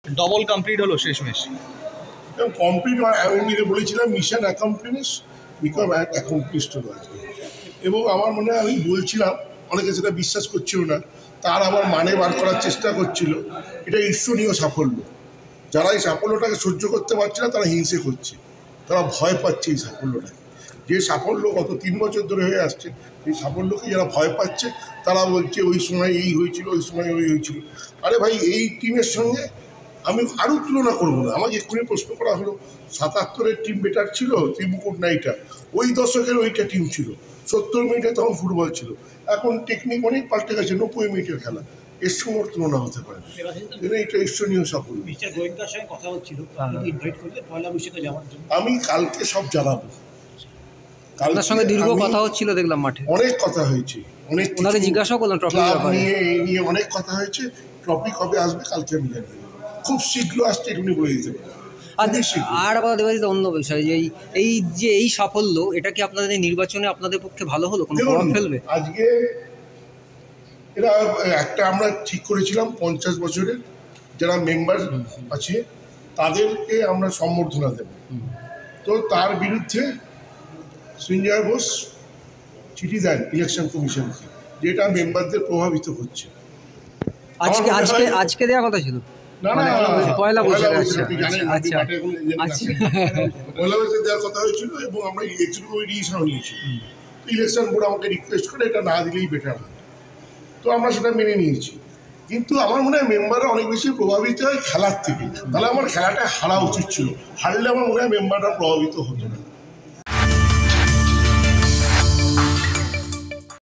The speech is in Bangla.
ডবল কমপ্লিট হলো শেষমেশ। কমপ্লিট আমি বলেছিলাম মিশন অ্যাকমপ্লিশ বিকম অ্যাকমপ্লিশড হলো আজকে। এবং আমার মনে হয় আমি বলছিলাম, অনেকে সেটা বিশ্বাস করছিল না, তার আমার মানে বার করার চেষ্টা করছিল। এটা ঈশ্বরীয় সাফল্য। যারা এই সাফল্যটাকে সহ্য করতে পারছে না তারা হিংসে করছে, তারা ভয় পাচ্ছে এই সাফল্যটাকে। যে সাফল্য গত 3 বছর ধরে হয়ে আসছে, এই সাফল্যকে যারা ভয় পাচ্ছে তারা বলছে ওই সময় এই হয়েছিল, ওই সময় ওই হয়েছিল। আরে ভাই, এই টিমের সঙ্গে আমি আরও তুলনা করবো না। আমাকে এক্ষুনি প্রশ্ন করা হলো 77-এর টিম বেটার ছিল, ত্রিমুকুট নাইটা ওই দশকের ওইটা টিম ছিল, 70 মিনিটে তখন ফুটবল ছিল। এখন টেকনিক অনেক পাল্টে গেছে, 90 মিনিটের খেলা, এর সঙ্গে তুলনা হতে পারে। এটা ঈশ্বরীয় সাফল্য। আমি কালকে সব জানাবো। আপনার সঙ্গে দীর্ঘ কথা হচ্ছিল দেখলাম মাঠে, অনেক কথা হয়েছে, অনেক ওনাকে জিজ্ঞাসা করলাম ট্রফি নিয়ে, এই নিয়ে অনেক কথা হয়েছে। ট্রফি কবে আসবে কালকে আমি জানি, খুব শীঘ্র আসছে, এটুকুনি বলে দিতে পারি। আর আবার দেবাশিস অন্য বিষয়, যে এই সাফল্য, এটা কি আপনাদের নির্বাচনে আপনাদের পক্ষে ভালো হলো, কোনো প্রভাব ফেলবে? আজকে এরা একটা আমরা ঠিক করেছিলাম 50 বছরের যারা মেম্বার আছে তাদেরকে আমরা সম্বর্ধনা দেব। তো তার বিরুদ্ধে সঞ্জয় বোস চিঠি দেন ইলেকশন কমিশনকে, যেটা মেম্বারদের প্রভাবিত করছে। আজকে দেওয়ার কথা ছিল, পয়লা বৈশাখে দেওয়ার কথা হয়েছিল এবং আমরা ডিসিশন নিয়েছি। ইলেকশন বোর্ড আমাকে রিকোয়েস্ট করে এটা না দিলেই বেটার হয়, তো আমরা সেটা মেনে নিয়েছি। কিন্তু আমার মনে হয় মেম্বাররা অনেক বেশি প্রভাবিত হয় খেলার থেকে। তাহলে আমার খেলাটা হারা উচিত ছিল, হারলে আমার মনে হয় মেম্বাররা প্রভাবিত হতো না।